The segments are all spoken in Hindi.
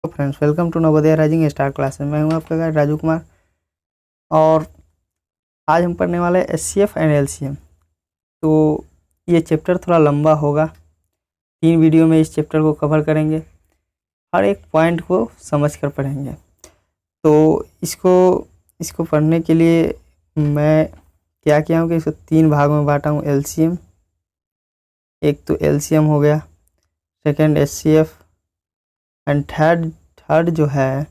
तो friends, welcome to Navodaya rising star classes. मैं हूं आपका गाइड राजू कुमार और आज हम पढ़ने वाले एचसीएफ एंड एलसीएम। तो ये चैप्टर थोड़ा लंबा होगा, 3 वीडियो में इस चैप्टर को कवर करेंगे, हर एक पॉइंट को समझ कर पढ़ेंगे। तो इसको पढ़ने के लिए मैं क्या किया हूँ कि इसको 3 भाग में बांटा हूँ। एलसीएम, एक तो एलसीएम हो गया, सेकेंड एचसीएफ एंड थर्ड जो है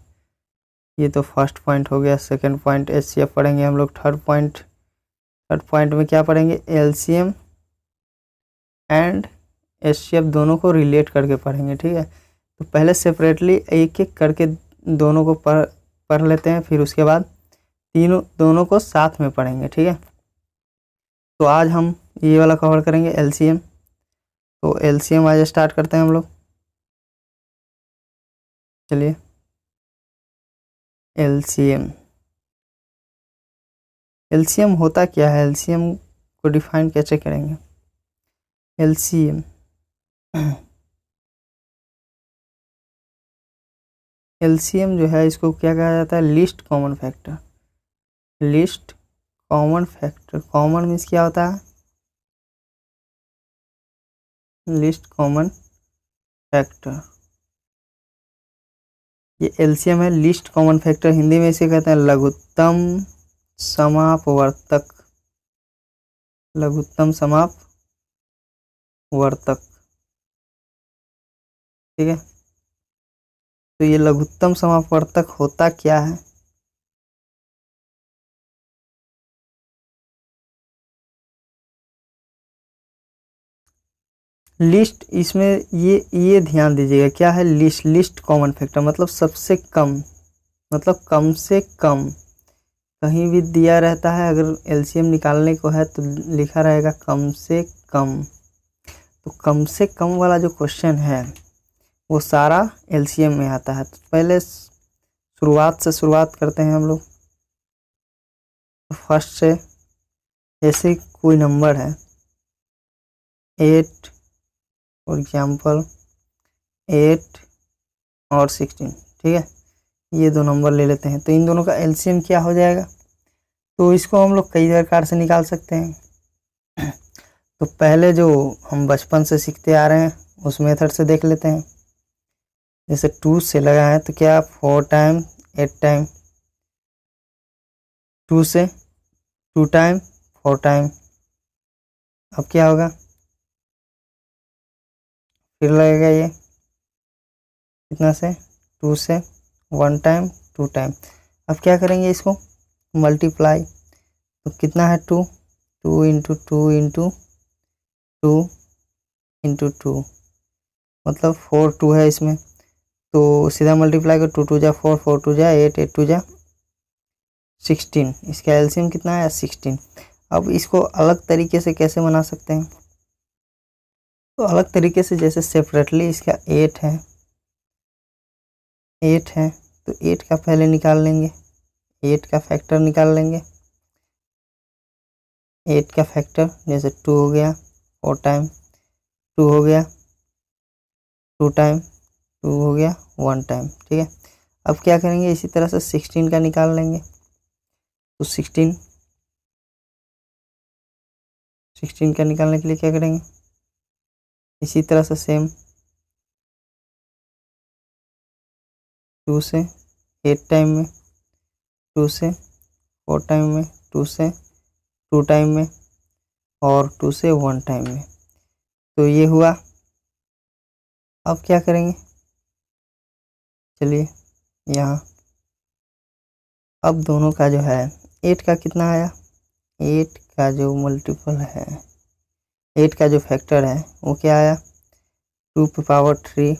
ये तो फर्स्ट पॉइंट हो गया। सेकंड पॉइंट एचसीएफ पढ़ेंगे हम लोग। थर्ड पॉइंट में क्या पढ़ेंगे? एलसीएम एंड एचसीएफ दोनों को रिलेट करके पढ़ेंगे, ठीक है। तो पहले सेपरेटली एक एक करके दोनों को पढ़ लेते हैं, फिर उसके बाद दोनों को साथ में पढ़ेंगे, ठीक है। तो आज हम ये वाला कवर करेंगे, एलसीएम। तो एलसीएम आज स्टार्ट करते हैं हम लोग। चलिए, एलसीएम होता क्या है, एलसीएम को डिफाइन कैसे करेंगे? एलसीएम एलसीएम जो है इसको क्या कहा जाता है? List common factor. List common factor, common means क्या होता है? लिस्ट कॉमन फैक्टर, ये एलसीएम है। लिस्ट कॉमन फैक्टर हिंदी में इसे कहते हैं लघुत्तम समापवर्तक। लघुत्तम समापवर्तक, ठीक है। तो ये लघुत्तम समापवर्तक होता क्या है? लिस्ट, इसमें ये ध्यान दीजिएगा, क्या है लिस्ट कॉमन फैक्टर मतलब सबसे कम, मतलब कम से कम। कहीं भी दिया रहता है, अगर एलसीएम निकालने को है तो लिखा रहेगा कम से कम। तो कम से कम वाला जो क्वेश्चन है वो सारा एलसीएम में आता है। तो पहले शुरुआत करते हैं हम लोग। तो फर्स्ट से, जैसे कोई नंबर है 8, फॉर एग्जाम्पल 8 और 16, ठीक है। ये दो नंबर ले लेते हैं, तो इन दोनों का एलसीएम क्या हो जाएगा? तो इसको हम लोग कई प्रकार से निकाल सकते हैं। तो पहले जो हम बचपन से सीखते आ रहे हैं उस मेथड से देख लेते हैं। जैसे 2 से लगा है तो क्या 4 टाइम 8 टाइम, 2 से 2 टाइम 4 टाइम। अब क्या होगा? फिर लगेगा ये कितना से 2 से 1 टाइम 2 टाइम। अब क्या करेंगे? इसको मल्टीप्लाई। तो कितना है 2 इंटू 2 इंटू 2 इंटू 2, मतलब 4 2 है इसमें। तो सीधा मल्टीप्लाई कर, 2 2 जा 4, 4 2 जा 8, 8 2 जा 16। इसका एलसीएम कितना है? 16। अब इसको अलग तरीके से कैसे बना सकते हैं? तो अलग तरीके से, जैसे सेपरेटली इसका 8 है, 8 है तो 8 का पहले निकाल लेंगे, 8 का फैक्टर निकाल लेंगे। 8 का फैक्टर जैसे 2 हो गया 4 टाइम, 2 हो गया 2 टाइम, 2 हो गया 1 टाइम, ठीक है। अब क्या करेंगे? इसी तरह से 16 का निकाल लेंगे। तो 16 का निकालने के लिए क्या करेंगे? इसी तरह से सेम 2 से 8 टाइम में, 2 से 4 टाइम में, 2 से 2 टाइम में और 2 से 1 टाइम में। तो ये हुआ। अब क्या करेंगे? चलिए यहाँ, अब दोनों का जो है 8 का कितना आया? 8 का जो मल्टीपल है, 8 का जो फैक्टर है वो क्या आया? 2 पे पावर 3।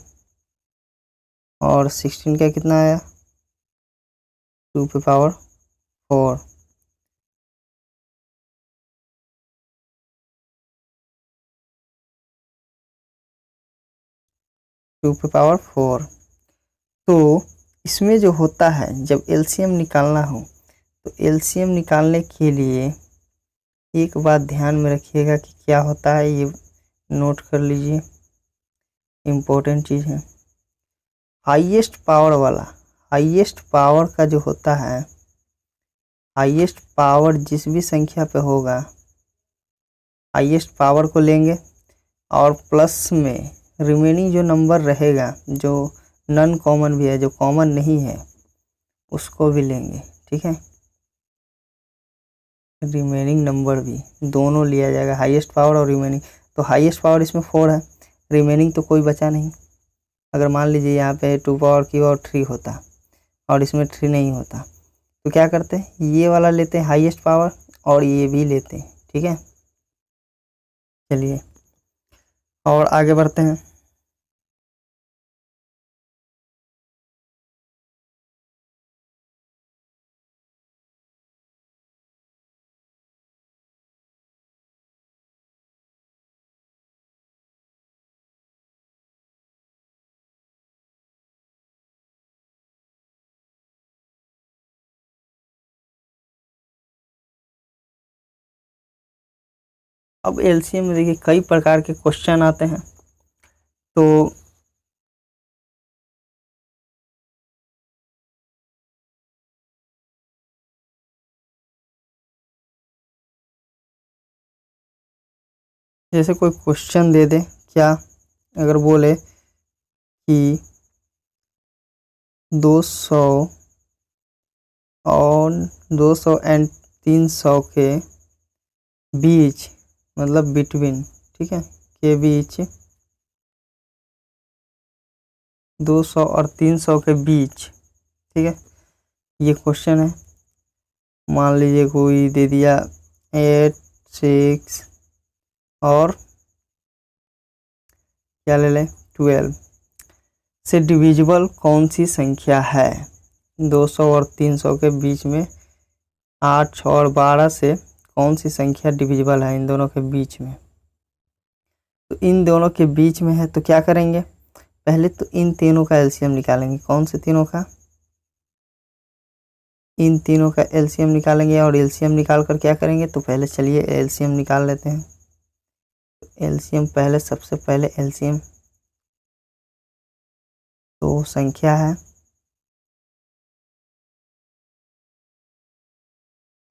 और 16 का कितना आया? 2 पे पावर 4। टू पे पावर 4। तो इसमें जो होता है, जब एलसीएम निकालना हो तो एलसीएम निकालने के लिए एक बात ध्यान में रखिएगा कि क्या होता है, ये नोट कर लीजिए, इम्पोर्टेंट चीज़ है। हाईएस्ट पावर वाला, हाईएस्ट पावर का जो होता है, हाईएस्ट पावर जिस भी संख्या पे होगा, हाईएस्ट पावर को लेंगे और प्लस में रिमेनिंग जो नंबर रहेगा, जो नॉन कॉमन भी है, जो कॉमन नहीं है, उसको भी लेंगे। ठीक है, रिमेनिंग नंबर भी दोनों लिया जाएगा, हाईएस्ट पावर और रिमेनिंग। तो हाईएस्ट पावर इसमें 4 है, रिमेनिंग तो कोई बचा नहीं। अगर मान लीजिए यहाँ पे 2 पावर की और 3 होता और इसमें 3 नहीं होता, तो क्या करते हैं, ये वाला लेते हैं हाईएस्ट पावर और ये भी लेते हैं। ठीक है, चलिए और आगे बढ़ते हैं। अब एलसीएम में देखिए कई प्रकार के क्वेश्चन आते हैं। तो जैसे कोई क्वेश्चन दे दे, क्या अगर बोले कि 200 और 200 एंड 300 के बीच, मतलब बिटवीन, ठीक है, के बीच, 200 और 300 के बीच, ठीक है, ये क्वेश्चन है। मान लीजिए कोई दे दिया 8, 6 और क्या ले लें 12 से डिविजिबल कौन सी संख्या है। 200 और 300 के बीच में 8, 6 और 12 से कौन सी संख्या डिविजिबल है इन दोनों के बीच में। तो इन दोनों के बीच में है तो क्या करेंगे, पहले तो इन तीनों का एलसीएम निकालेंगे। कौन से तीनों का, इन तीनों का एलसीएम निकालेंगे। और एलसीएम निकाल कर क्या करेंगे, तो पहले चलिए एलसीएम निकाल लेते हैं। एलसीएम पहले, सबसे पहले एलसीएम, तो संख्या है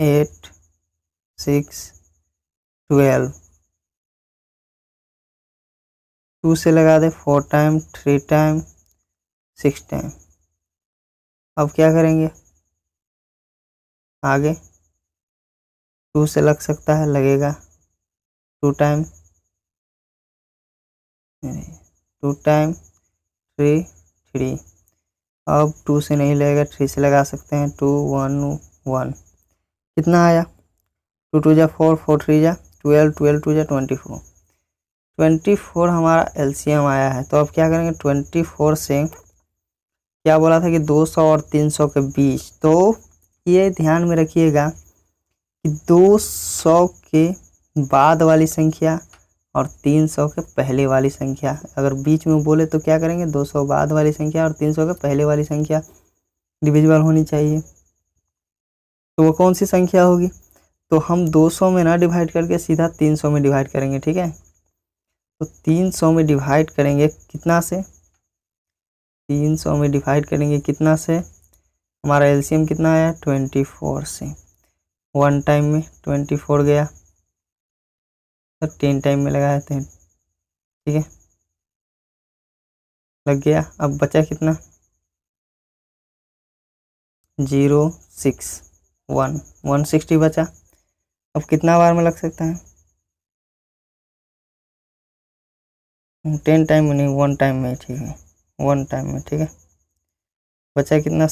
8, 6, 12, 2 से लगा दे 4 टाइम, 3 टाइम, 6 टाइम। अब क्या करेंगे, आगे 2 से लग सकता है, लगेगा 2 टाइम, 2 टाइम, 3, 3। अब 2 से नहीं लगेगा, 3 से लगा सकते हैं, 2, 1, 1। कितना आया, 2 2 जा 4, 4 3 जा 12, 12 2 जा 24, 24 हमारा एलसीएम आया है। तो अब क्या करेंगे, 24 से क्या बोला था कि 200 और 300 के बीच। तो ये ध्यान में रखिएगा कि 200 के बाद वाली संख्या और 300 के पहले वाली संख्या, अगर बीच में बोले तो क्या करेंगे, 200 बाद वाली संख्या और 300 के पहले वाली संख्या डिविजिबल होनी चाहिए। तो वो कौन सी संख्या होगी, तो हम 200 में ना डिवाइड करके सीधा 300 में डिवाइड करेंगे। ठीक है, तो 300 में डिवाइड करेंगे कितना से, 300 में डिवाइड करेंगे कितना से, हमारा एलसीएम कितना आया 24 से। 1 टाइम में 24 गया, तो 10 टाइम में लगा देते हैं। ठीक है, लग गया। अब बचा कितना, 0, 6, 1, 160 बचा। अब कितना बार में लग सकता है, 10 टाइम में नहीं, 1 टाइम में। ठीक है, 1 टाइम में। ठीक है, बचा कितना,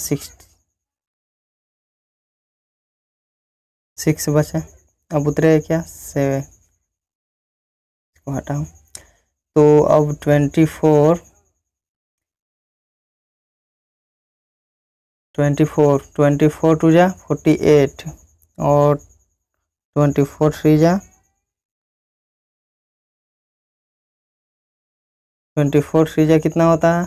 6 बचा। अब उतरेगा क्या, 7 को हटाओ। तो अब 24 टू जा 48 और 24 3 जा 24 3 जा कितना होता है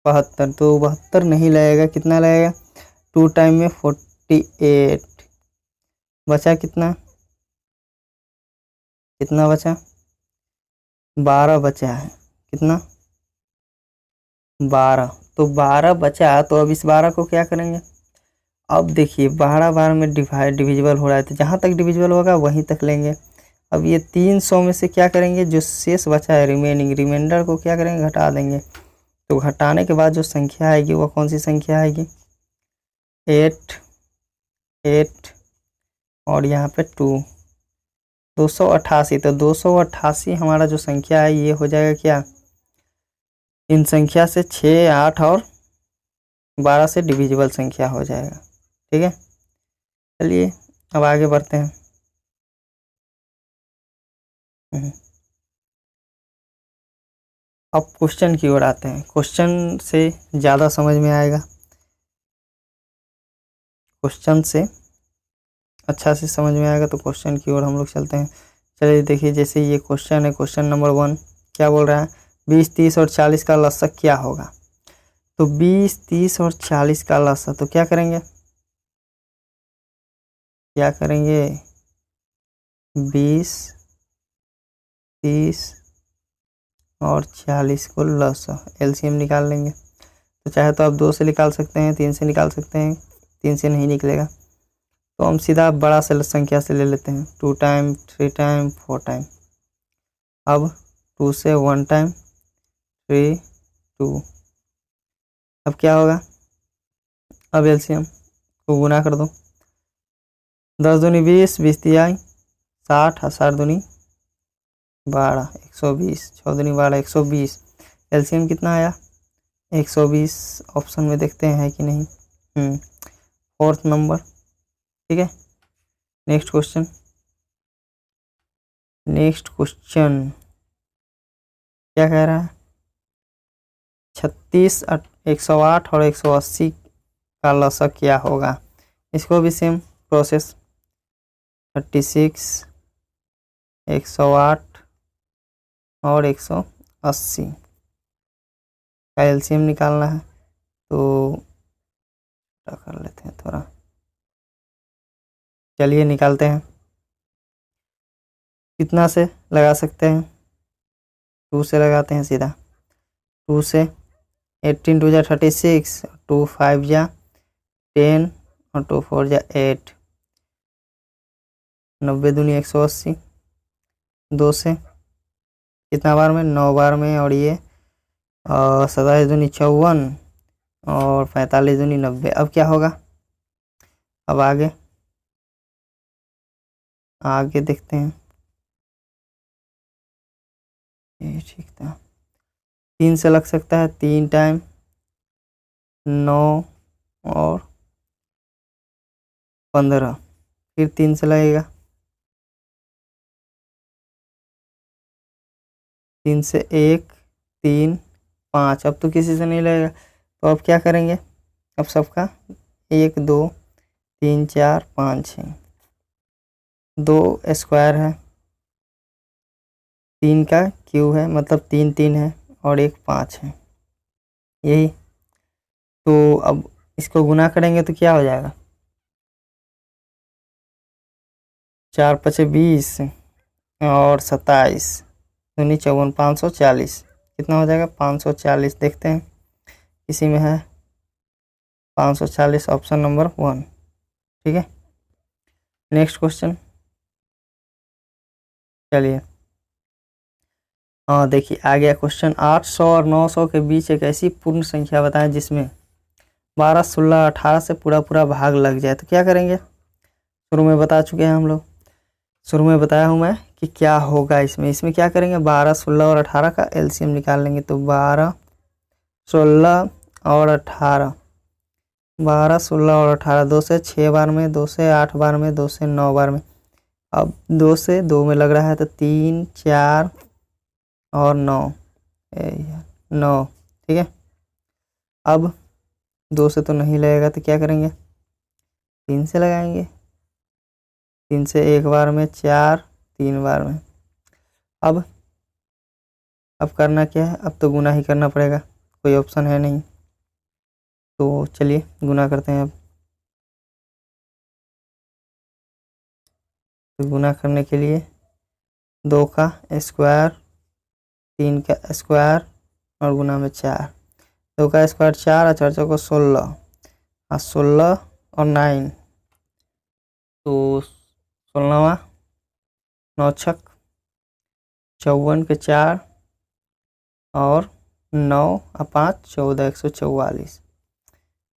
72। तो 72 नहीं लगेगा, कितना लगेगा, 2 टाइम में 48। बचा कितना, कितना बचा, 12 बचा है। कितना, 12। तो 12 बचा, तो अब इस 12 को क्या करेंगे? अब देखिए 12 बार में डिविजिबल हो रहा है, तो जहाँ तक डिविजिबल होगा वहीं तक लेंगे। अब ये 300 में से क्या करेंगे? जो शेष बचा है रिमाइंडर को क्या करेंगे? घटा देंगे। तो घटाने के बाद जो संख्या आएगी वो कौन सी संख्या आएगी? 8 8 और यहाँ पे 2, 288। तो 288 हमारा जो संख्या है ये हो जाएगा क्या? इन संख्या से 6, 8 और 12 से डिविजिबल संख्या हो जाएगा। ठीक है, चलिए अब आगे बढ़ते हैं। अब क्वेश्चन की ओर आते हैं। क्वेश्चन से ज़्यादा समझ में आएगा, क्वेश्चन से अच्छा से समझ में आएगा, तो क्वेश्चन की ओर हम लोग चलते हैं। चलिए देखिए, जैसे ये क्वेश्चन है, क्वेश्चन नंबर 1 क्या बोल रहा है? 20, 30 और 40 का लसागु क्या होगा? तो 20, 30 और 40 का लसागु, तो क्या करेंगे? 20, 30 और 40 को लसागु एलसीएम निकाल लेंगे। तो चाहे तो आप 2 से निकाल सकते हैं, 3 से निकाल सकते हैं, 3 से नहीं निकलेगा तो हम सीधा बड़ा से संख्या से ले लेते हैं। 2 टाइम, 3 टाइम, 4 टाइम। अब 2 से 1 टाइम, 3, 2। अब क्या होगा? अब एलसीएम को गुना कर दो। 10 दूनी 20, 20 दिया 60, 60 दूनी 12, 120, 6 दूनी 12, 120। एलसीएम कितना आया? 120। ऑप्शन में देखते हैं है कि नहीं। 4th number. ठीक है, नेक्स्ट क्वेश्चन क्या कह रहा है? 36, 108 और 180 का लसागु क्या होगा? इसको भी सेम प्रोसेस, 36, 108 और 180 का एलसीएम निकालना है। तो कर लेते हैं थोड़ा, चलिए निकालते हैं। कितना से लगा सकते हैं? 2 से लगाते हैं सीधा। 2 से 18 2 जा 36, 2 5 जा 10 और 2 4 जा 8, 90 दूनी 180। 2 से कितना बार में? 9 बार में। और ये 27 दूनी 54 और 45 दूनी 90। अब क्या होगा? अब आगे देखते हैं। ये ठीक था। 3 से लग सकता है, 3 टाइम 9 और 15। फिर 3 से लगेगा, 3 से 1, 3, 5। अब तो किसी से नहीं लगेगा, तो अब क्या करेंगे? अब सबका 1, 2, 3, 4, 5, 6। 2 स्क्वायर है, 3 का क्यूब है, मतलब 3 3 है और 1 5 है, यही। तो अब इसको गुना करेंगे तो क्या हो जाएगा? 4 5 20 और 27 दूनी 54, 540। कितना हो जाएगा? 540। देखते हैं इसी में है 540, ऑप्शन नंबर 1। ठीक है, नेक्स्ट क्वेश्चन। चलिए हाँ देखिए आ गया क्वेश्चन। 800 और 900 के बीच एक ऐसी पूर्ण संख्या बताएं जिसमें 12, 16, 18 से पूरा भाग लग जाए, तो क्या करेंगे? शुरू में बता चुके हैं हम लोग, शुरू में बताया हूँ मैं कि क्या होगा इसमें क्या करेंगे? 12, 16 और 18 का एलसीएम निकाल लेंगे। तो 12, 16 और 18, 12, 16 और 18, 2 से 6 बार में, 2 से 8 बार में, 2 से 9 बार में। अब 2 से 2 में लग रहा है, तो 3, 4 और 9, 9। ठीक है, अब 2 से तो नहीं लगेगा, तो क्या करेंगे? 3 से लगाएंगे। 3 से 1 बार में, 4, 3 बार में। अब करना क्या है? अब तो गुना ही करना पड़ेगा, कोई ऑप्शन है नहीं। तो चलिए गुना करते हैं। अब तो गुना करने के लिए 2 का स्क्वायर, 3 का स्क्वायर और गुना में 4। 2 का स्क्वायर 4 और 4 चौको 16, हाँ 16 और 9 तो 16वां, 9 छक 54 के 4 और 9 और 5 14, 144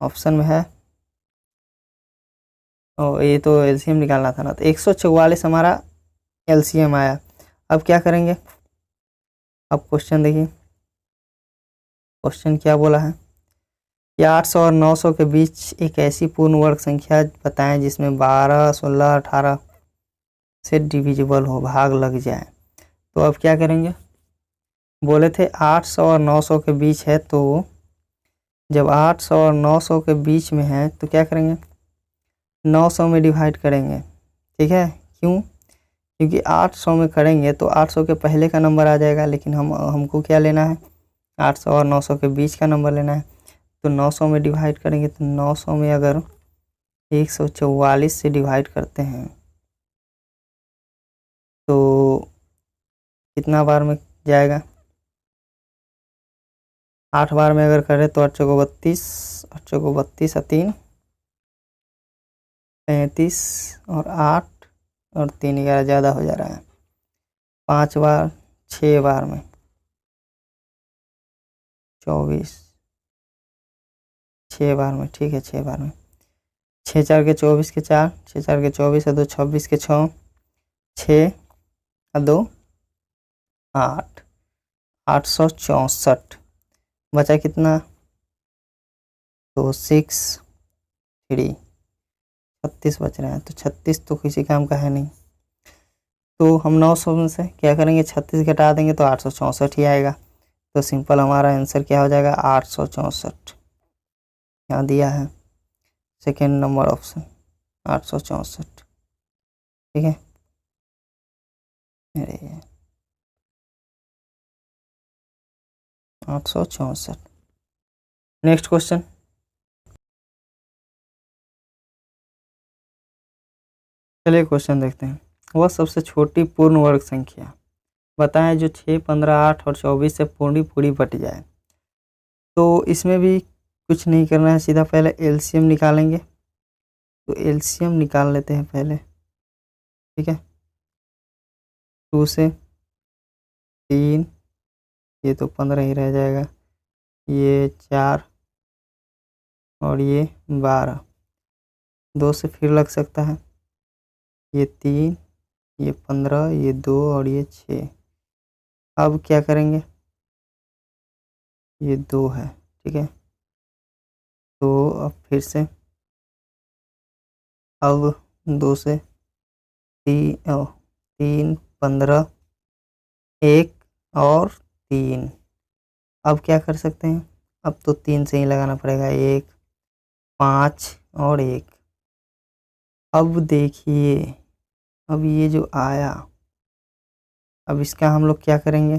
ऑप्शन में है। और ये तो एलसीएम निकालना था ना, तो 144 हमारा एलसीएम आया। अब क्या करेंगे, अब क्वेश्चन देखिए, क्वेश्चन क्या बोला है कि 800 और 900 के बीच एक ऐसी पूर्ण वर्ग संख्या बताएं जिसमें 12, 16, 18 से डिविजिबल हो, भाग लग जाए। तो अब क्या करेंगे, बोले थे 800 और 900 के बीच है, तो जब 800 और 900 के बीच में है तो क्या करेंगे, 900 में डिवाइड करेंगे। ठीक है, क्यों, क्योंकि 800 में करेंगे तो 800 के पहले का नंबर आ जाएगा, लेकिन हमको क्या लेना है, 800 और 900 के बीच का नंबर लेना है। तो 900 में डिवाइड करेंगे, तो 900 में अगर 144 से डिवाइड करते हैं तो कितना बार में जाएगा, 8 बार में अगर करें तो 8 को 32, 8 को 32 और 3 35 और 8 और 3 11 ज़्यादा हो जा रहा है, 5 बार, 6 बार में 24, 6 बार में, ठीक है 6 बार में, 6 4 के 24 के 4, 6 4 के 24 और 2 26 के 6, 6 और 2 8, 864 बचा कितना, तो 6 3 36 बच रहे हैं। तो 36 तो किसी काम का है नहीं, तो हम 900 में से क्या करेंगे, 36 घटा देंगे तो 864 ही आएगा। तो सिंपल हमारा आंसर क्या हो जाएगा, 864 यहाँ दिया है, सेकेंड नंबर ऑप्शन 864। ठीक है, अरे 864। नेक्स्ट क्वेश्चन, चलिए क्वेश्चन देखते हैं। वह सबसे छोटी पूर्ण वर्ग संख्या बताएं जो 6, 15, 8 और 24 से पूरी पूरी बट जाए। तो इसमें भी कुछ नहीं करना है, सीधा पहले एलसीएम निकालेंगे। तो एलसीएम निकाल लेते हैं पहले। ठीक है, 2 से 3, ये तो 15 ही रह जाएगा, ये 4 और ये 12, 2 से फिर लग सकता है, ये 3, ये 15, ये 2 और ये 6। अब क्या करेंगे, ये 2 है, ठीक है, तो अब फिर से, अब 2 से 3, 15, 1 और 3। अब क्या कर सकते हैं, अब तो 3 से ही लगाना पड़ेगा, 1, 5 और 1। अब देखिए, अब ये जो आया, अब इसका हम लोग क्या करेंगे,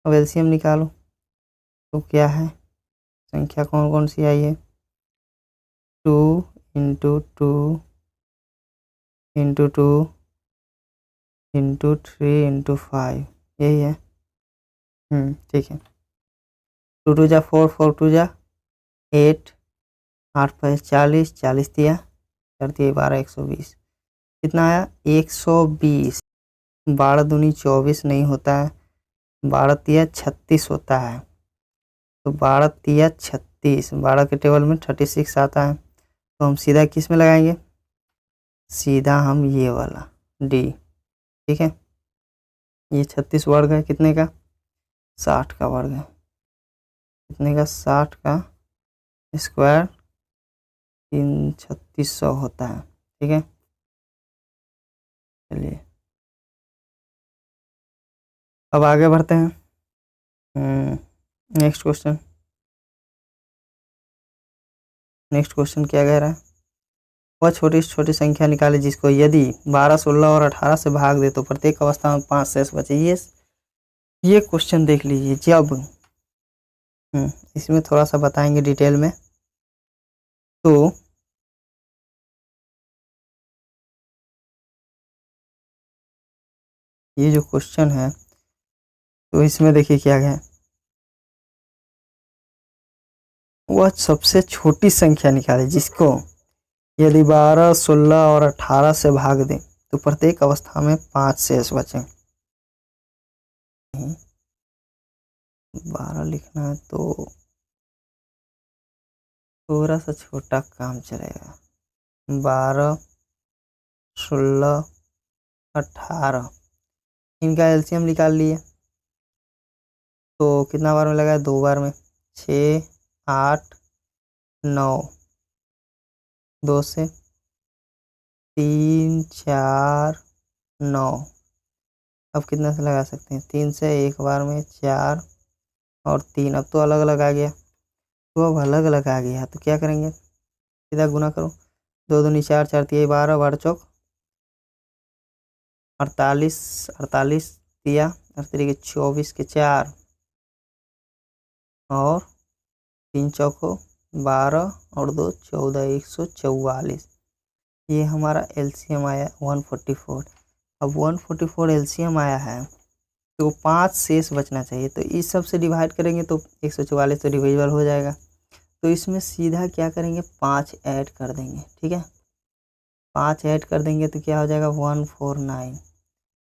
अब एलसीएम निकालो। तो क्या है, संख्या कौन कौन सी आई है, 2 इंटू 2 इंटू 2 इंटू 3 इंटू 5, यही है। ठीक है, 2 2 जा 4, 4 2 जा 8, 8 5 40, 40 दिया, 4 दिए 12, 120। कितना आया, 120। 12 दूनी 24 नहीं होता है, 12 तिया 36 होता है। तो 12 तिया 36, 12 के टेबल में 36 आता है। तो हम सीधा किस में लगाएंगे, सीधा हम ये वाला डी। ठीक है, ये 36 वर्ग है, कितने का, 60 का वर्ग है, कितने का, 60 का स्क्वायर 3600 होता है। ठीक है, चलिए अब आगे बढ़ते हैं। नेक्स्ट क्वेश्चन, नेक्स्ट क्वेश्चन क्या कह रहा है, वह छोटी से छोटी संख्या निकाले जिसको यदि 12, 16 और 18 से भाग दे तो प्रत्येक अवस्था में 5 शेष बचे। ये क्वेश्चन देख लीजिए। जब इसमें थोड़ा सा बताएंगे डिटेल में। तो ये जो क्वेश्चन है, तो इसमें देखिए क्या है, वह सबसे छोटी संख्या निकाले जिसको यदि 12, 16 और 18 से भाग दें तो प्रत्येक अवस्था में 5 शेष बचे। 12 लिखना है तो थोड़ा सा छोटा काम चलेगा। 12, 16, 18 इनका एलसीएम निकाल लिए तो कितना बार में लगा? 2 बार में। 6, 8, 9, 2 से 3, 4, 9। अब कितना से लगा सकते हैं? 3 से एक बार में 4 और 3। अब तो अलग अलग आ गया, तो अब अलग अलग आ गया तो क्या करेंगे? सीधा गुना करो। 2 दूनी 4, 4 तिया 12, 12 चौक 48, 48 तिया 24 के 4 और 3 चौको 12 और 2 14, 144। ये हमारा एलसीएम आया 144। अब 144 एलसीएम आया है तो 5 शेष बचना चाहिए, तो इस सब से डिवाइड करेंगे तो 144 तो डिविजिबल हो जाएगा। तो इसमें सीधा क्या करेंगे? 5 ऐड कर देंगे। ठीक है, 5 ऐड कर देंगे तो क्या हो जाएगा? 149,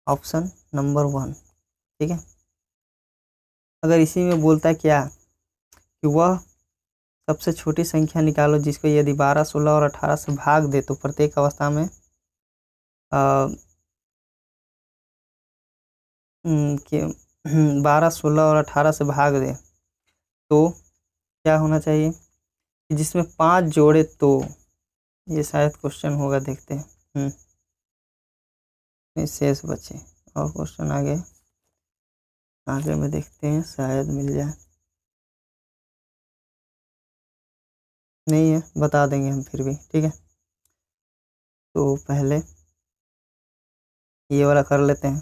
ऑप्शन नंबर 1। ठीक है, अगर इसी में बोलता क्या कि वह सबसे छोटी संख्या निकालो जिसको यदि 12, 16 और 18 से भाग दे तो प्रत्येक अवस्था में 12, 16 और 18 से भाग दे तो क्या होना चाहिए कि जिसमें 5 जोड़े तो ये शायद क्वेश्चन होगा, देखते हैं। शेष बचे और क्वेश्चन आगे में देखते हैं, शायद मिल जाए। नहीं है, बता देंगे हम फिर भी। ठीक है, तो पहले ये वाला कर लेते हैं।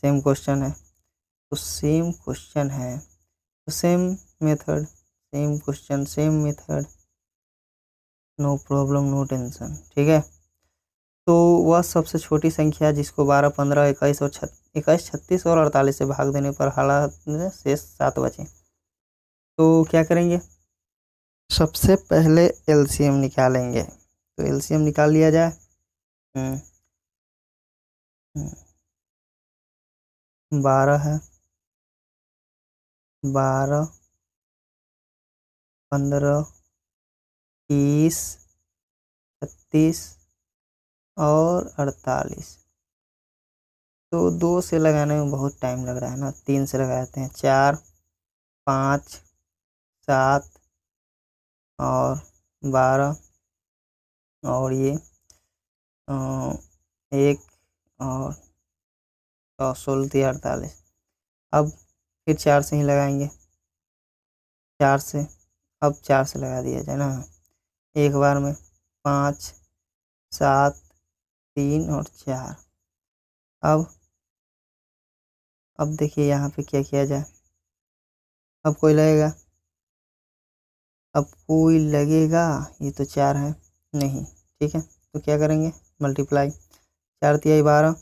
सेम क्वेश्चन है तो सेम क्वेश्चन है तो same method, same question same method, no problem no tension. ठीक है, तो वह सबसे छोटी संख्या जिसको 12, 15, 21 और 21, 36 और 48 से भाग देने पर हालात में शेष 7 बचे। तो क्या करेंगे? सबसे पहले एलसीएम निकालेंगे, तो एलसीएम निकाल लिया जाए। 12 है, 12, 15, 30, 36 और 48। तो 2 से लगाने में बहुत टाइम लग रहा है ना, 3 से लगाते हैं। 4, 5, 7 और 12 और ये 1 और 16, 48। अब फिर 4 से ही लगाएंगे। 4 से, अब 4 से लगा दिया जाए ना एक बार में। 5, 7, 3 और 4। अब देखिए यहाँ पे क्या किया जाए। अब कोई लगेगा? अब कोई लगेगा? ये तो 4 है नहीं। ठीक है, तो क्या करेंगे? मल्टीप्लाई। 4 तिया 12,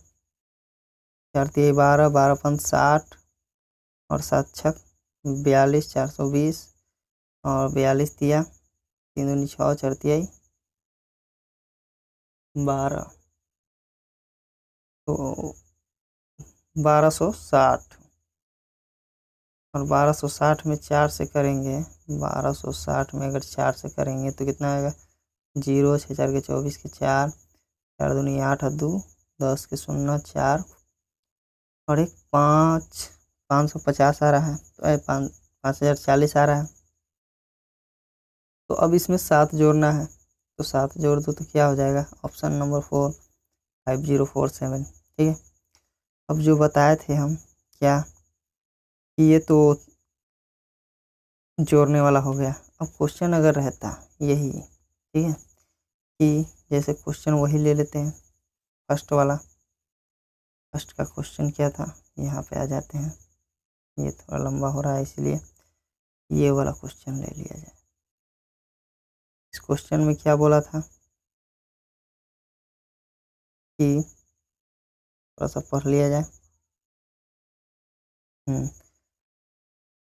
4 तिया 12, 12 पंच 60 और 7 छक 42, 420 और 42 तिया 3 दूनी 6, 4 तिया 12, तो 1260। और 1260 में 4 से करेंगे, 1260 में अगर 4 से करेंगे तो कितना आएगा? 0, 6 4 के 24 के 4, 4 दूनी 8 और 2 10 के 0 4 और एक 5, 550 आ रहा है, 5040 आ रहा है। तो अब इसमें 7 जोड़ना है, तो 7 जोड़ दो तो क्या हो जाएगा? Option number 4, 5047। ठीक है, अब जो बताए थे हम क्या कि ये तो जोड़ने वाला हो गया। अब क्वेश्चन अगर रहता यही, ठीक है, कि जैसे क्वेश्चन वही ले लेते हैं फर्स्ट वाला। फर्स्ट का क्वेश्चन क्या था, यहाँ पे आ जाते हैं। ये थोड़ा लंबा हो रहा है इसलिए ये वाला क्वेश्चन ले लिया जाए। इस क्वेश्चन में क्या बोला था कि थोड़ा सा पढ़ लिया जाए।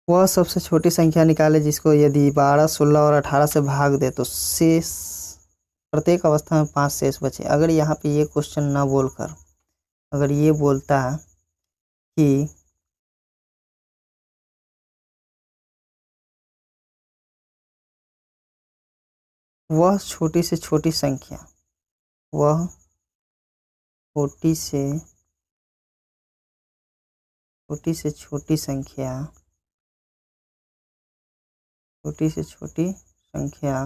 वह सबसे छोटी संख्या निकाले जिसको यदि 12, 16 और 18 से भाग दे तो शेष प्रत्येक अवस्था में 5 शेष बचे। अगर यहाँ पे ये क्वेश्चन ना बोलकर अगर ये बोलता कि वह छोटी से छोटी संख्या, वह छोटी से छोटी संख्या, छोटी से छोटी संख्या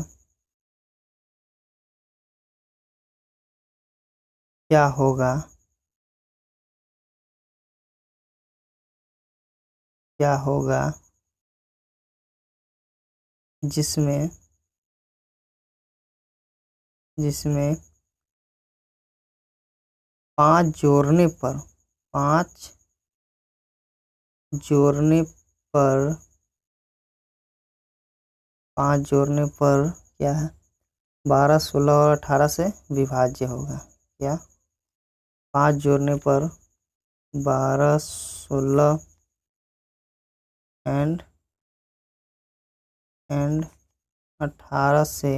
क्या होगा, क्या होगा जिसमें 5 जोड़ने पर 5 जोड़ने पर 5 जोड़ने पर क्या है 12, 16 और 18 से विभाज्य होगा। क्या 5 जोड़ने पर 12, 16 एंड 18 से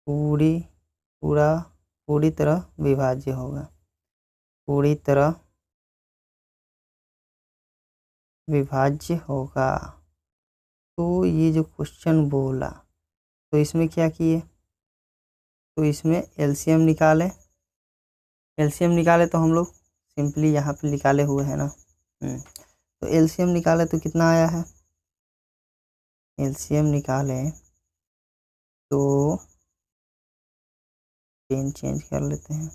पूरी तरह विभाज्य होगा, पूरी तरह विभाज्य होगा। तो ये जो क्वेश्चन बोला तो इसमें क्या किए, तो इसमें एलसीएम निकाले। एलसीएम निकाले तो हम लोग सिंपली यहाँ पे निकाले हुए हैं ना। तो एलसीएम निकाले तो कितना आया है, एलसीएम निकाले तो पेन चेंज कर लेते हैं।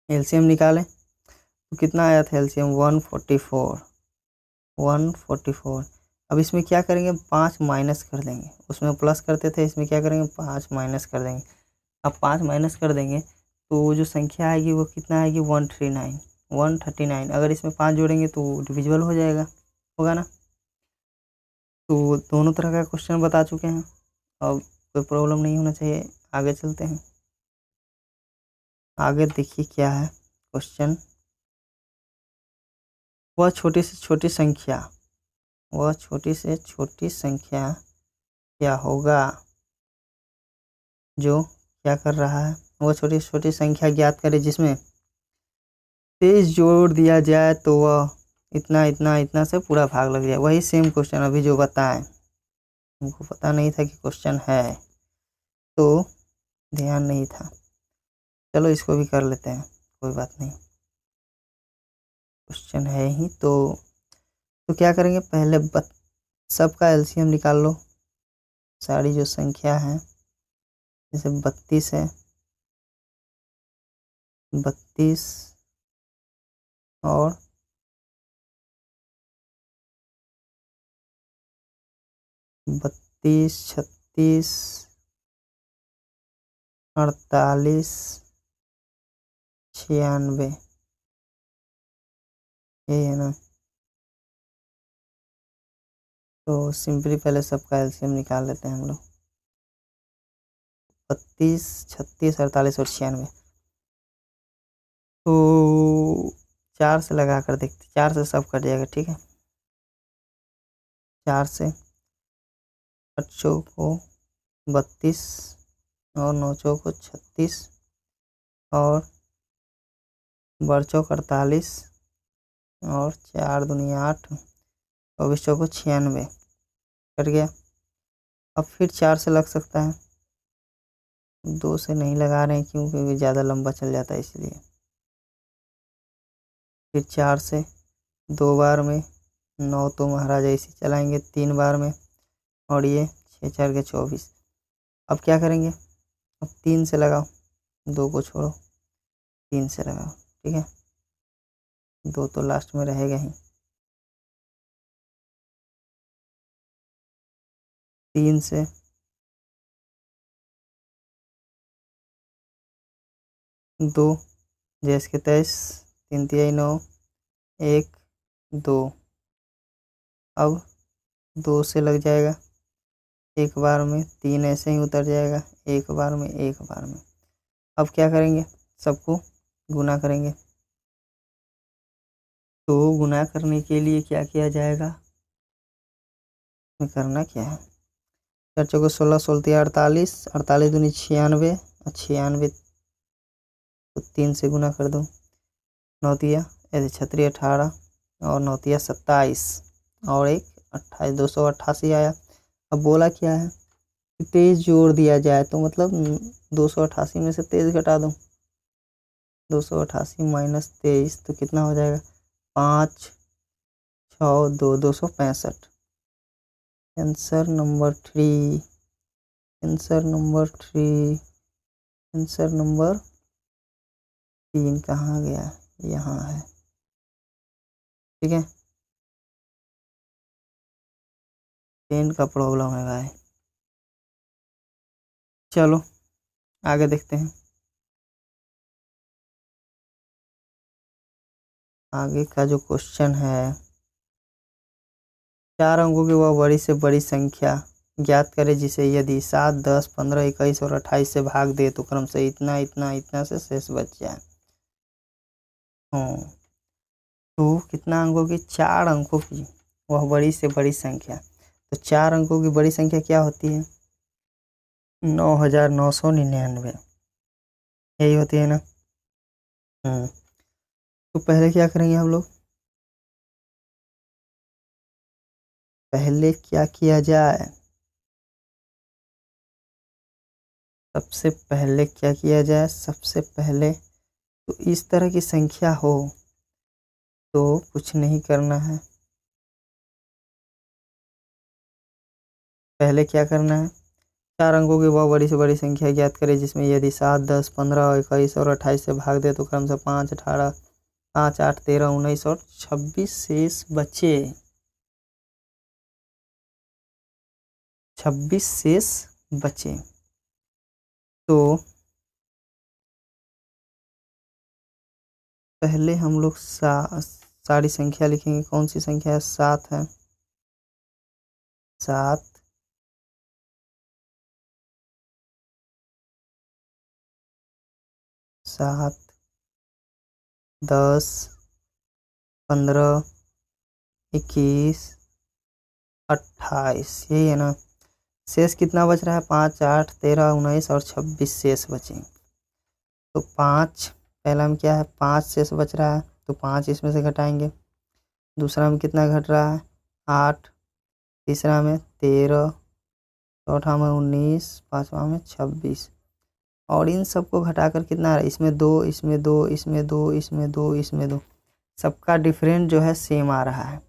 एलसीएम निकाले तो कितना आया था एलसीएम 144। अब इसमें क्या करेंगे 5 माइनस कर देंगे, उसमें प्लस करते थे इसमें क्या करेंगे 5 माइनस कर देंगे। अब 5 माइनस कर देंगे तो जो संख्या आएगी वो कितना आएगी 139। अगर इसमें 5 जोड़ेंगे तो डिविजिबल हो जाएगा, होगा ना। तो दोनों तरह का क्वेश्चन बता चुके हैं, अब कोई प्रॉब्लम नहीं होना चाहिए। आगे चलते हैं, आगे देखिए क्या है क्वेश्चन। वह छोटी से छोटी संख्या, वह छोटी से छोटी संख्या क्या होगा जो क्या कर रहा है, वह छोटी से छोटी संख्या ज्ञात करे जिसमें 23 जोड़ दिया जाए तो वह इतना इतना इतना से पूरा भाग लग जाए। वही सेम क्वेश्चन अभी जो बताएं, हमको पता नहीं था कि क्वेश्चन है तो ध्यान नहीं था। चलो इसको भी कर लेते हैं, कोई बात नहीं, क्वेश्चन है ही तो क्या करेंगे पहले सबका एलसीएम निकाल लो। सारी जो संख्या है जैसे 32 है, 32 और 32, 36, 48, 96, यही है ना। तो सिंपली पहले सबका एलसीएम निकाल लेते हैं हम लोग। 32, 36, 48 और 96, तो 4 से लगा कर देखते, 4 से सब कट जाएगा, ठीक है। 4 से 8 को 32 और 9 को 36 और 12 48 और 4 दूनी 8 और 20 को 96 कट गया। अब फिर 4 से लग सकता है, 2 से नहीं लगा रहे हैं क्योंकि ज़्यादा लंबा चल जाता है इसलिए। फिर 4 से 2 बार में 9 तो महाराजा इसी चलाएंगे 3 बार में और ये 6 4 के 24। अब क्या करेंगे, अब 3 से लगाओ, 2 को छोड़ो, 3 से लगाओ, ठीक है। 2 तो लास्ट में रहेगा ही। 3 से 2 जैसे के 23, 3 तिहाई 9, 1 2। अब 2 से लग जाएगा एक बार में, 3 ऐसे ही उतर जाएगा एक बार में, एक बार में। अब क्या करेंगे सबको गुना करेंगे, तो गुना करने के लिए क्या किया जाएगा, करना क्या है, 4 चौके 16, 16 48, 48 दूनी 96, 96 तो 3 से गुना कर दो, 9 तिया ऐसे 36 18 और 9 तिया 27 और एक 28, 288 आया। अब बोला क्या है, 23 जोड़ दिया जाए तो मतलब 288 में से 23 घटा दो, 288 माइनस 23 तो कितना हो जाएगा, 5 6 2 265। Answer number 3, answer number 3, answer number 3 कहाँ गया, यहाँ है, ठीक है। 10 का प्रॉब्लम है भाई। चलो आगे देखते हैं, आगे का जो क्वेश्चन है, 4 अंकों की वह बड़ी से बड़ी संख्या ज्ञात करें जिसे यदि 7 10 15 21 और 28 से भाग दे तो क्रम से इतना इतना इतना से शेष बच जाए। तो कितना अंकों की, 4 अंकों की वह बड़ी से बड़ी संख्या, तो 4 अंकों की बड़ी संख्या क्या होती है, 9999, यही होती है ना। तो पहले क्या करेंगे हम लोग, पहले क्या किया जाए, सबसे पहले क्या किया जाए, सबसे पहले तो इस तरह की संख्या हो तो कुछ नहीं करना है, पहले क्या करना है, 4 अंकों की वह बड़ी से बड़ी संख्या ज्ञात करें जिसमें यदि 7 10 15 21 और 28 से भाग दे तो क्रम से 5 18 5 8 13 19 और 26 शेष बचे, 26 शेष बचे। तो पहले हम लोग सारी संख्या लिखेंगे, कौन सी संख्या है, 7 है, 7 7 10 15 21 28, यही है ना। शेष कितना बच रहा है, 5 8 13 19 और 26 शेष बचे। तो 5 पहला में क्या है, 5 शेष बच रहा है तो 5 इसमें से घटाएंगे, दूसरा में कितना घट रहा है, 8, तीसरा में 13, चौथा में 19, पांचवा में 26 और इन सबको घटाकर कितना आ रहा है, इसमें 2 इसमें 2 इसमें 2 इसमें 2 इसमें 2, सबका डिफरेंट जो है सेम आ रहा है,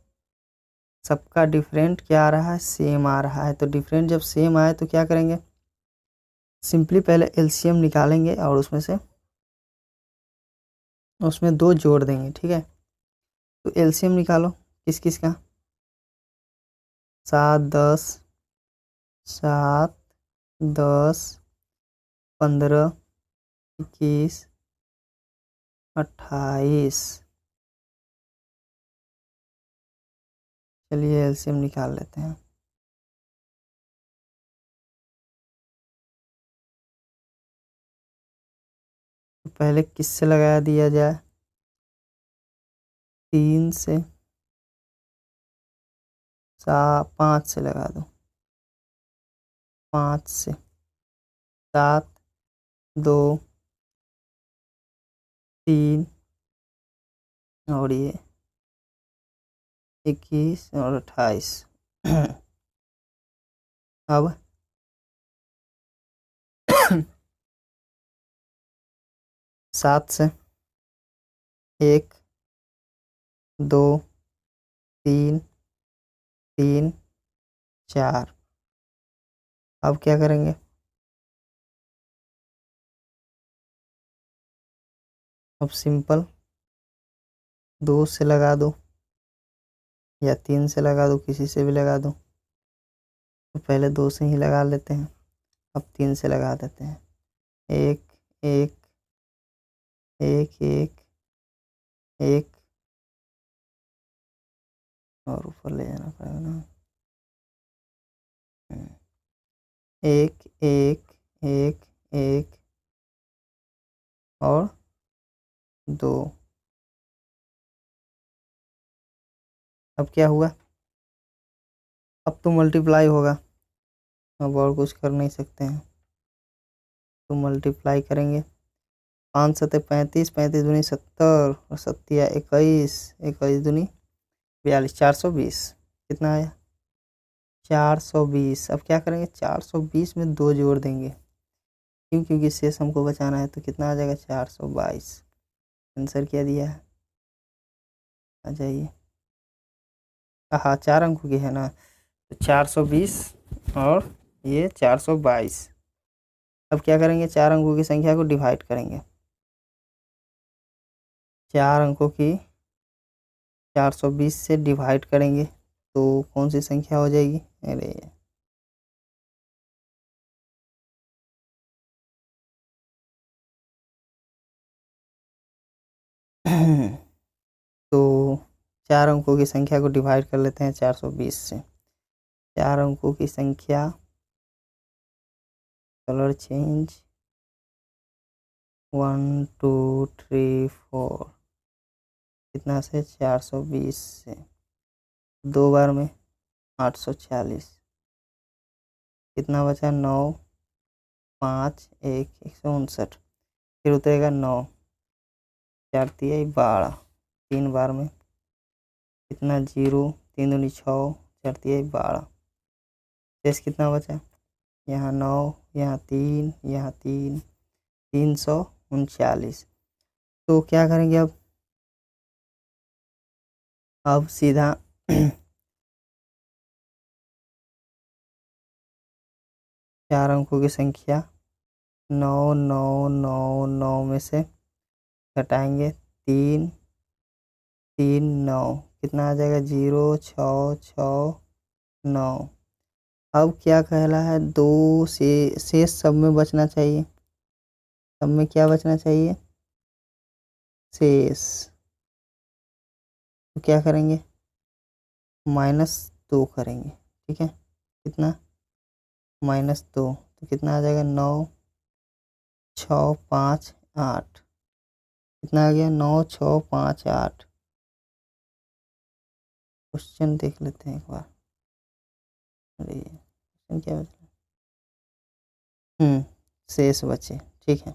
सबका डिफरेंट क्या आ रहा है, सेम आ रहा है। तो डिफरेंट जब सेम आए तो क्या करेंगे, सिंपली पहले एलसीएम निकालेंगे और उसमें 2 जोड़ देंगे, ठीक है। तो एलसीएम निकालो किस किस का, 7 10 7 10 15 21 28, चलिए एलसीएम निकाल लेते हैं। तो पहले किससे लगा दिया जाए, 3 से, 5 से लगा दो, 5 से, 7 2 3 और ये 21 और 28। अब 7 से 1 2 3 3 4, अब क्या करेंगे, अब सिंपल 2 से लगा दो या 3 से लगा दो, किसी से भी लगा दो। तो पहले 2 से ही लगा लेते हैं, अब 3 से लगा देते हैं, 1 1 1 1 1 और ऊपर ले जाना पड़ेगा ना, 1 1 1 1 और 2, अब क्या हुआ, अब तो मल्टीप्लाई होगा, अब और कुछ कर नहीं सकते हैं, तो मल्टीप्लाई करेंगे। 5 सत्ते 35, 35 दूनी 70 और 7 21, 21 दूनी 42, 420। कितना आया 420। अब क्या करेंगे 420 में 2 जोड़ देंगे, क्यों, क्योंकि शेष हमको बचाना है, तो कितना आ जाएगा 422। आंसर क्या दिया है, आ जाइए। हाँ 4 अंकों की है ना, तो 420 और ये 422। अब क्या करेंगे 4 अंकों की संख्या को डिवाइड करेंगे, 4 अंकों की 420 से डिवाइड करेंगे तो कौन सी संख्या हो जाएगी, अरे तो 4 अंकों की संख्या को डिवाइड कर लेते हैं 420 से। 4 अंकों की संख्या, कलर चेंज, 1 2 3 4, कितना से 420 से, 2 बार में 840, कितना बचा 9 5 1 159, फिर उतरेगा 9, 4 तिया 12, 3 बार में कितना 0, 3 दूनी 6, 4 तिया 12, शेष कितना बचा, यहाँ 9, यहाँ 3, यहाँ 3, 339। तो क्या करेंगे अब सीधा 4 अंकों की संख्या 9 9 9 9 में से घटाएंगे 3 3 9, कितना आ जाएगा 0 6 6 9। अब क्या कहला है, 2 से शेष सब में बचना चाहिए, सब में क्या बचना चाहिए, शेष। तो क्या करेंगे -2 करेंगे, ठीक है, कितना -2, तो कितना आ जाएगा 9 6 5 8, कितना आ गया 9 6 5 8। क्वेश्चन देख लेते हैं एक बार, अरे क्वेश्चन क्या बचा, शेष बचे, ठीक है,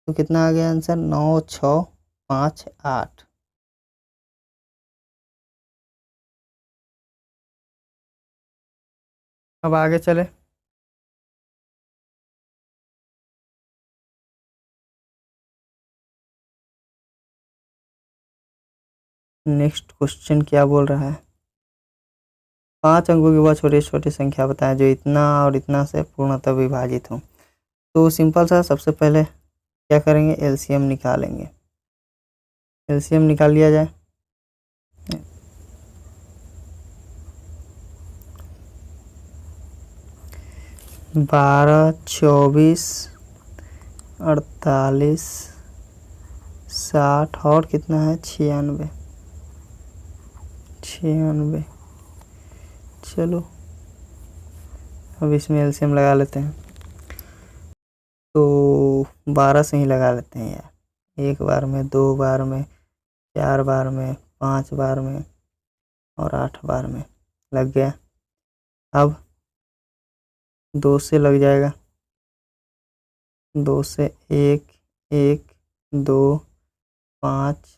तो कितना आ गया आंसर 9 6 5 8। अब आगे चले, नेक्स्ट क्वेश्चन क्या बोल रहा है, 5 अंकों की वह छोटी छोटी संख्या बताएं जो इतना और इतना से पूर्णतः विभाजित हो। तो सिंपल सा, सबसे पहले क्या करेंगे एलसीएम निकालेंगे, एलसीएम निकाल लिया जाए। 12 24 48 60 और कितना है 96, 96। चलो अब इसमें एलसीएम लगा लेते हैं, तो 12 से ही लगा लेते हैं यार, 1 बार में 2 बार में 4 बार में 5 बार में और 8 बार में लग गया। अब 2 से लग जाएगा, 2 से 1 1 2 5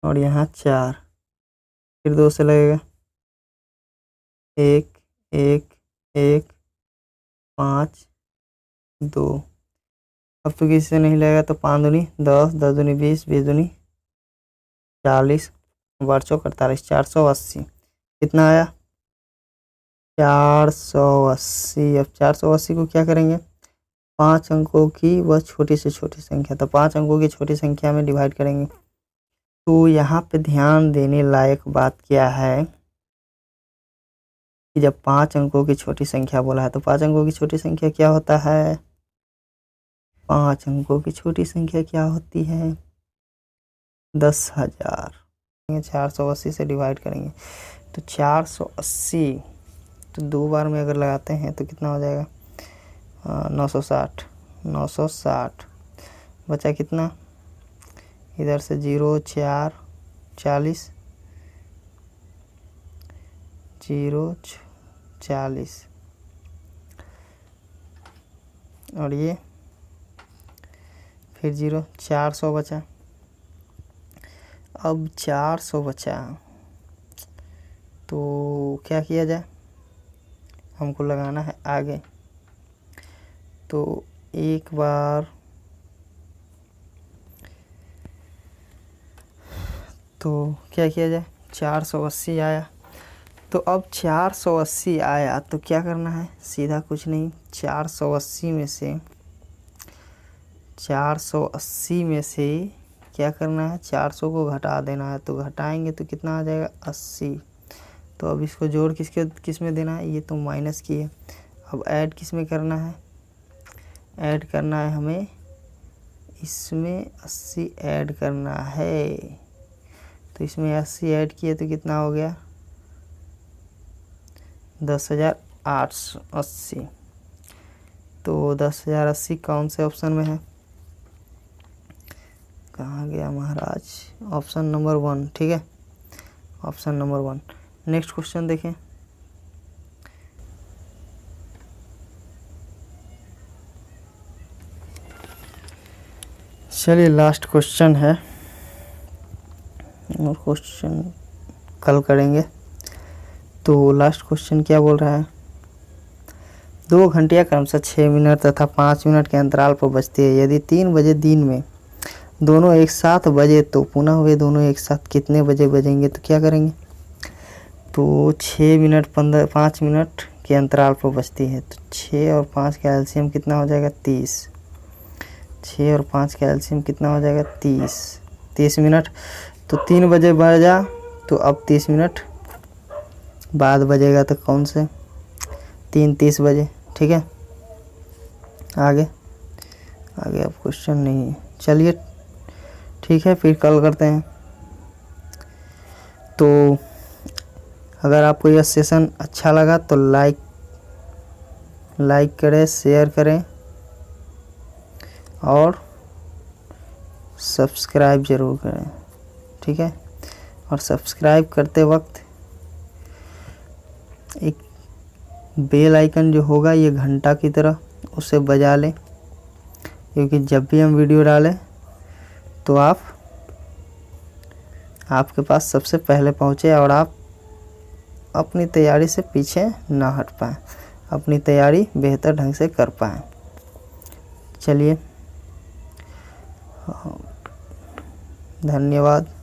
और यहाँ 4, फिर 2 से लगेगा 1 1 1 5 2। अब तो किसी से नहीं लगेगा, तो 5 दूनी 10, 10 दूनी 20, 20 दूनी 40, 12 चौक 48, 480। कितना आया 480। अब 480 को क्या करेंगे, 5 अंकों की वह छोटी से छोटी संख्या, तो 5 अंकों की छोटी संख्या में डिवाइड करेंगे। तो यहाँ पे ध्यान देने लायक बात क्या है कि जब 5 अंकों की छोटी संख्या बोला है, तो 5 अंकों की छोटी संख्या क्या होता है, 5 अंकों की छोटी संख्या क्या होती है 10,000। 480 से डिवाइड करेंगे, तो 480, तो 2 बार में अगर लगाते हैं तो कितना हो जाएगा 960, 960 बचा कितना इधर से 0 4 40 0 40 और ये फिर 0 400 बचा। अब 400 बचा तो क्या किया जाए, हमको लगाना है आगे। तो एक बार तो क्या किया जाए, 480 आया। तो अब 480 आया तो क्या करना है, सीधा कुछ नहीं, 480 में से क्या करना है, 400 को घटा देना है। तो घटाएंगे तो कितना आ जाएगा, 80। तो अब इसको जोड़ किस में देना है, ये तो माइनस की है। अब ऐड किस में करना है, ऐड करना है हमें इसमें 80 ऐड करना है। तो इसमें 80 ऐड किए तो कितना हो गया, 10,880। तो 10,080 कौन से ऑप्शन में है, कहाँ गया महाराज, ऑप्शन नंबर 1, ठीक है, ऑप्शन नंबर 1। नेक्स्ट क्वेश्चन देखें। चलिए लास्ट क्वेश्चन है, और क्वेश्चन कल करेंगे। तो लास्ट क्वेश्चन क्या बोल रहा है, 2 घंटियाँ क्रमशः 6 मिनट तथा 5 मिनट के अंतराल पर बजती है। यदि 3 बजे दिन में दोनों एक साथ बजे तो पुनः वे दोनों एक साथ कितने बजे बजेंगे। तो क्या करेंगे, तो 6 मिनट 5 मिनट के अंतराल पर बजती है। तो 6 और 5 का एलसीएम कितना हो जाएगा, 30। 6 और 5 का एलसीएम कितना हो जाएगा, 30 मिनट। तो 3 बजे बजा तो अब 30 मिनट बाद बजेगा, तो कौन से 3:30 बजे, ठीक है। आगे अब क्वेश्चन नहीं है, चलिए ठीक है, फिर कल करते हैं। तो अगर आपको यह सेशन अच्छा लगा तो लाइक करें, शेयर करें और सब्सक्राइब ज़रूर करें, ठीक है। और सब्सक्राइब करते वक्त एक बेल आइकन जो होगा ये घंटा की तरह, उसे बजा लें, क्योंकि जब भी हम वीडियो डालें तो आपके पास सबसे पहले पहुँचे और आप अपनी तैयारी से पीछे ना हट पाएँ, अपनी तैयारी बेहतर ढंग से कर पाएँ। चलिए, धन्यवाद।